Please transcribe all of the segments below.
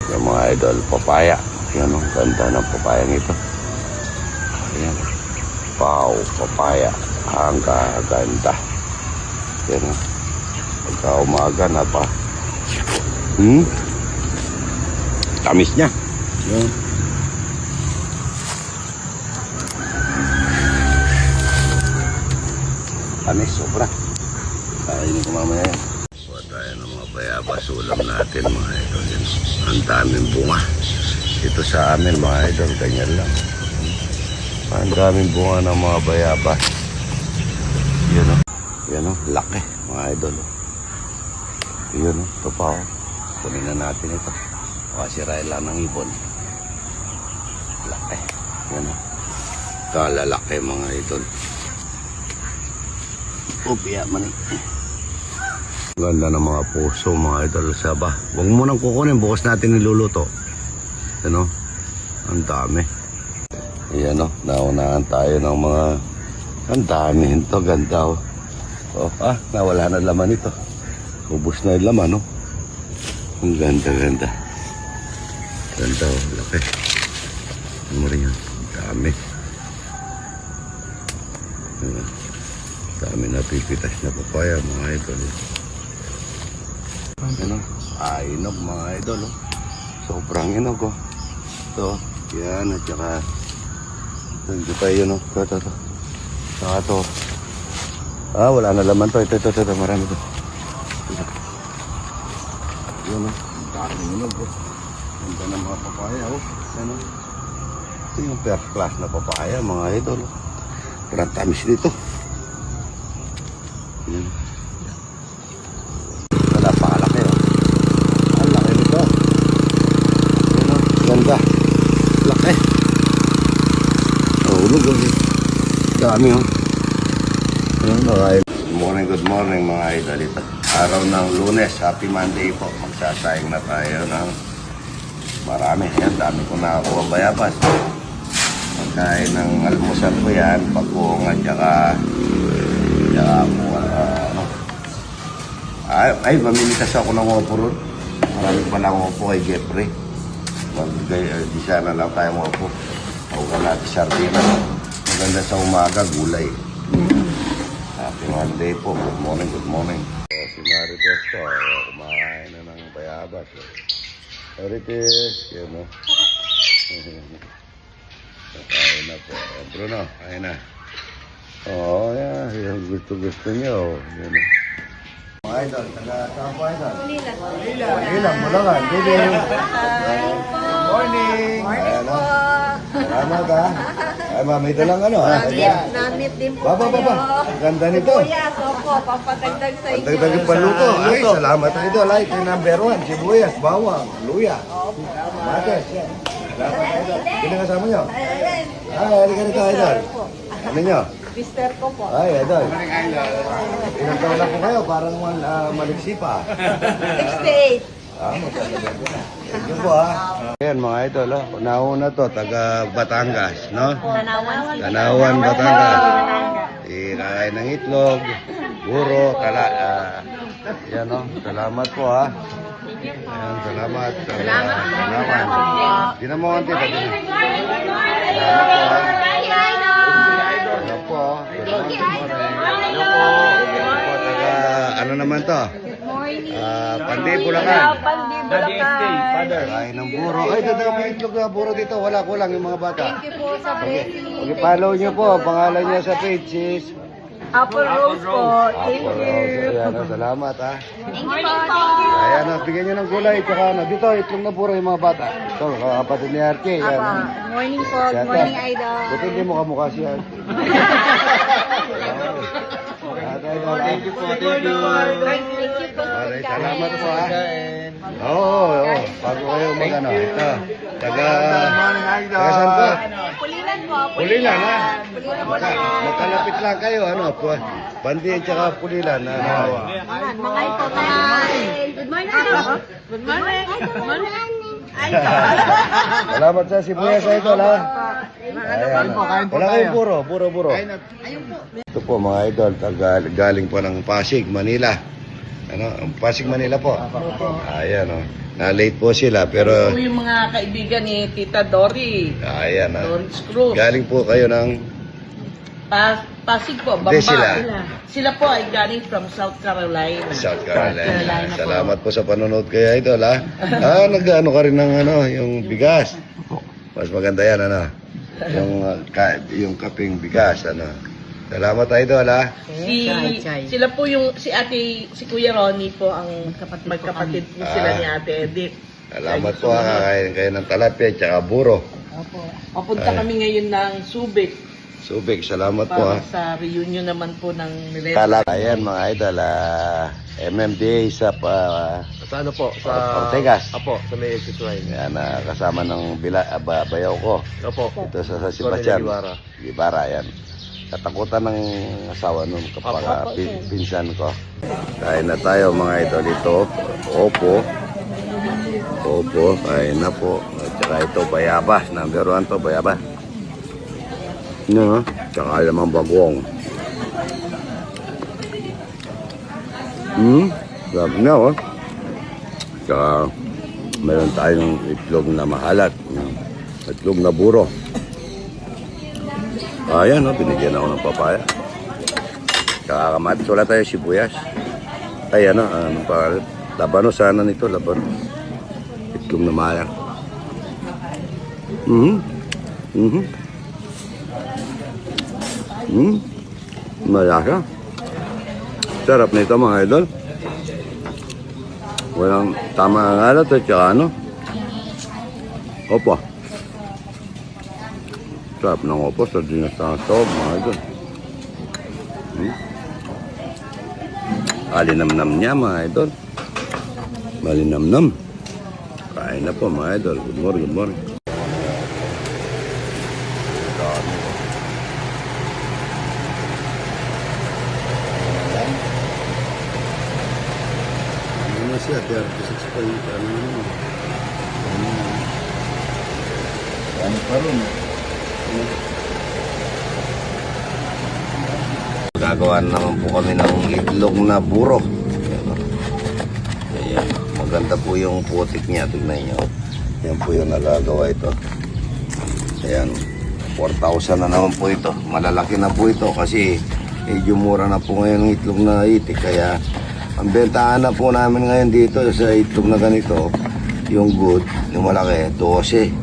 Yung mga idol, papaya. Yan ang ganda ng papayang ito. Ayan. Wow, papaya. Ang ganda. Yan o. Pagka umaga na pa. Tamis niya. Yan. Tamis, sobra. Kainin ko mamaya yan. Kuha tayo ng mga bayabas. Ulam natin mga idol. Yan. Ang daming bunga. Ito sa amin mga idol, ganyan lang. Ang daming bunga ng mga bayabas. Yan o. Yan o, laki mga idol. Yan o, ito pa o. Kunin na natin ito. Makasirain lang ng ibon. Laki. Yan o. Kalalaki mga idol. Upiya man eh. Ganda ng mga puso mga idol sa ba. Huwag mo nang kukunin, bukas natin niluluto. Ano? Ang dami. Ayan o, naunahan tayo ng mga ang dami ito, ganda o. Nawala na laman ito. Ubus na yung laman o. Ang ganda. Ganda o, laki. Ano rin yan? Dami. Dami na pipitas na papaya mga idol. Ano? Inog mga idol o. Sobrang inog o. Ito, yan at saka hindi pa yun o. Ito. Saka ito. Wala na laman to. Ito. Marami to. Yun o. Daming inog o. Ganda ng mga papaya o. Yan o. Ito yung first class na papaya mga idol o. Parang tamis dito. Yan. Napakalaki o. Ang laki nito. Yan o. Ganda. Laki. Ulog o. Dami o. Good morning mga idol. Ito araw ng Lunes, happy Monday po. Magsasayang na tayo ng marami. Ayan, dami ko nakakuha bayabas. Pagkain ng almusal ko yan, pagkuhong at saka mamimitas ako ng opo ron. Marami pala akong opo kay Jeffrey. Di sana lang tayo ng opo. Huwag natin sardina. Maganda sa umaga, gulay. Happy Monday po. Good morning. Si Marites po, kumakain na ng bayabas. Marites, yan o. Kain na po. Bruno, kain na. Oo, yan. Yung gusto nyo. Yan o. Mga idol, taga-saan po idol? Manila, Bulacan. Morning. Ayan o. Salamat ha. Ay, may dalang ano ha. Namit din po Baba. Ganda nito. Sibuyas, opo, pampatagdag sa inyo. Pagdagdag yung paluto. Ay, salamat ito. Like yung number 1. Sibuyas, bawang, luya. Mates, yan. Salamat idol. Sino kasama nyo? Ay, halika nito idol. Ano nyo? Mister ko po. Ay, idol. Ilang taon na po kayo? Parang maliksi pa. 68. Maganda. Thank you po ha. Ayan mga idol, nauna to, taga Batangas, no? Tanawan, Batangas. Kakain ng itlog, buro, yan no? Salamat po ha. Ayan, salamat. Salamat. Dinamonte pa din. Salamat po ha. Ano naman to? Pandi Bulacan. Kain ng buro. Ay, dadang may itlog na buro dito. Wala ko lang yung mga bata. Thank you po sa blessing. I-follow nyo po. Pangalan niya sa page is Apple Rose po. Thank Apple you. Rose. Ayan, salamat ha. Thank you po. Ayan, bigyan nyo ng gulay. Tsaka dito, itlog na buro yung mga bata. Ito, kapatid ni Arke. Ayan. Good morning po. Good morning, idol. Buti hindi mo kamukha si Arke. Thank you po. Thank you po. Alright, salamat po ha. Oo. Bago kayo mag-ano. Ito. Taga saan po? Pulilan po. Pulilan ha. Pulilan po na. Magkalapit lang kayo. Pandi at saka Pulilan. Mga ito na. Good morning, idol. Good morning. Good morning. Salamat sa sibuyas sa ito ha. Ayan. Wala kayong buro. Ito po mga idol, galing po ng Pasig, Manila. Ano, Pasig Manila po. Ayan, oh. Na-late po sila, pero... Ito yung mga kaibigan ni Tita Dory. Ayan, Doris Cruz. Galing po kayo ng... Pasig po, Bamba. Hindi, sila. Sila po ay galing from South Carolina. South Carolina. Carolina po. Salamat po sa panonood kaya Idol, ha? Nag-ano ka rin ng yung bigas. Mas maganda yan, ano? Yung kaping bigas, ano? Salamat, Idol, ha? Chay. Sila po yung, si Kuya Ronnie po ang magkapatid po sila ni Ate Edith. Salamat po, ha? Kakain kayo ng talapia, tsaka buro. Opo. Papunta kami ngayon ng Subic Subig, salamat po, ha? para sa reunion naman po ng Milenio. Ayan, mga Idol, MMDA sa Sa ano po? Ortegas. Apo, sa may exit line. Yan, kasama ng bayaw ko. Opo. Ito sa Sebastian. Ibarra. Ibarra, yan. Katakutan ng asawa nun kapag pinsan ko. Kain na tayo mga idol. Ito, opo. Opo, kain na po. At saka ito, bayabas. Number 1 to, bayabas. No, tsaka lamang bagong. Sabi na, oh. Tsaka, meron tayong itlog na mahalat. Itlog na buro. Ayan, no, binigyan ako ng papaya. Tsaka kamatis, wala tayo sibuyas. Ay, ano pa, labano sana nito, labano. Itlog na mahalat. Malasa. Sarap nito mga idol. Walang tama ang alat at saka ano. Opo. Sarap ng opo sa dinasasawag mga idol. Alinamnam niya mga idol. Malinamnam. Kain na po mga idol. Good morning, good morning. Siya, 36 pa yung ano pa rin. Gagawa naman po kami ng itlog na buro. Ayan. Maganda po yung putik niya. Tignan nyo. Yan po yung nagagawa ito. Ayan. 4,000 na naman po ito. Malalaki na po ito kasi medyo mura na po ngayon ng itlog na itik. Kaya ang bentahan na po namin ngayon dito sa itlog na ganito, yung good, yung malaki, 12.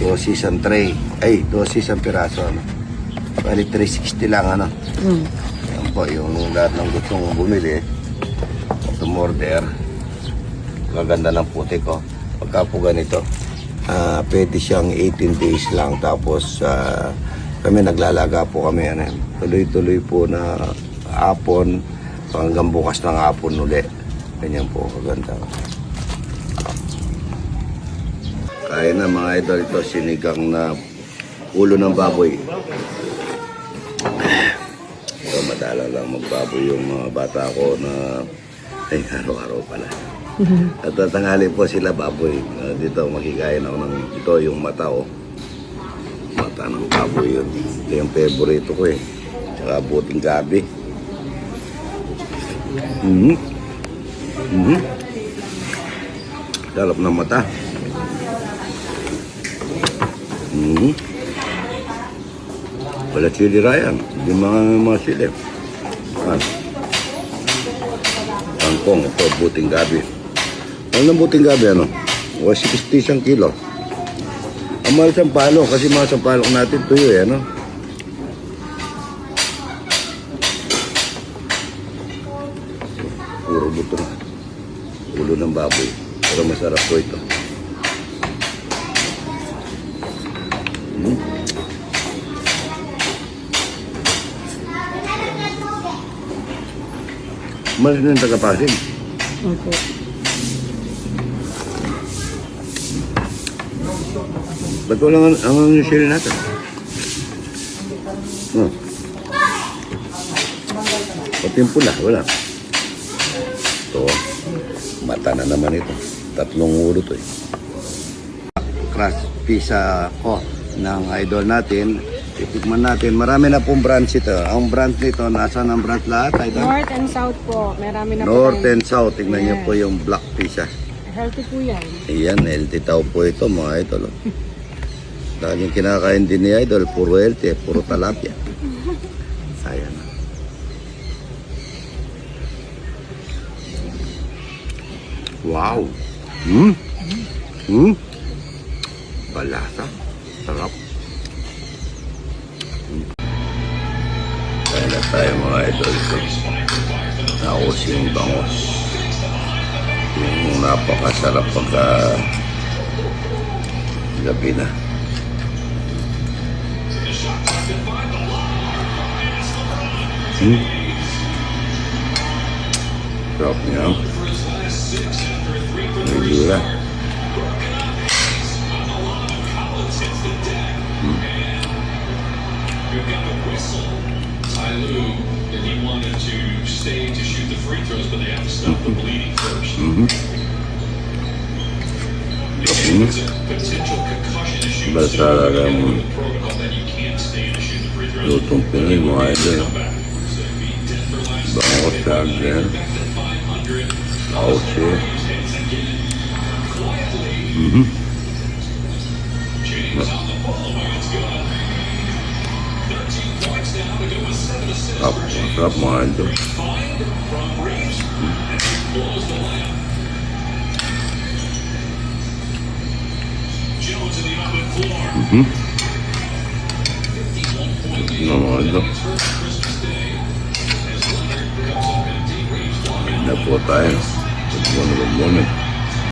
12 isang tray. Ay, 12 isang piraso. Ano? Bali, 360 lang, ano? Yan po, yung lahat ng gustong bumili, order. Maganda ng puti ko. Pagka po ganito, pwede siyang 18 days lang. Tapos, kami naglalaga po kami, ano, tuloy-tuloy po na hapon, hanggang bukas ng hapon uli. Ganyan po, kaganda. Kaya na mga idol, ito sinigang na ulo ng baboy. So, madala lang magbaboy yung mga bata ko na araw-araw pala. At tatanghali po sila baboy. Dito makikain ako ng ito yung mata, oh. Mata ng baboy yun. Ito yung favorito ko eh. Tsaka buting gabi. Sarap ng mata. Wala chili Ryan. Hindi mga chili. Kangkong. Ito, buting gabi. Ano ng buting gabi, ano? 60 isang kilo. Ang mahal sampalok. Kasi mga sampalok natin tuyo eh, ano? Puro buto na. Ulo ng baboy. Pero masarap po ito. Malas na yung tagapasin. Okay. Ba't walang ang sili natin? Pati yung pula, wala. Ito, mata na naman ito. 3 ulo to eh. Crush pizza ko ng idol natin. Titikman natin. Marami na pong branch ito. Ang branch nito, nasaan ang branch lahat? Idol? North and South po. Marami na po North tayong- and South. Tingnan niyo Yes. po yung black fish ah. Healthy po yan. Ayan, healthy tao po ito mga idol. oh. Laging kinakain din ni idol. Puro healthy, puro talapia. Sayang. Wow! Balasa. Sarap. Kaya na tayo mga idol. Naos yung bangos. Yung napakasarap pagka gabi na. Sarap niya. May gula. Basta lang lutong Pinoy mga idol. Bangos lagyan. Ausi. Sarap mga idol. Mga idol. Na po tayo. Good morning.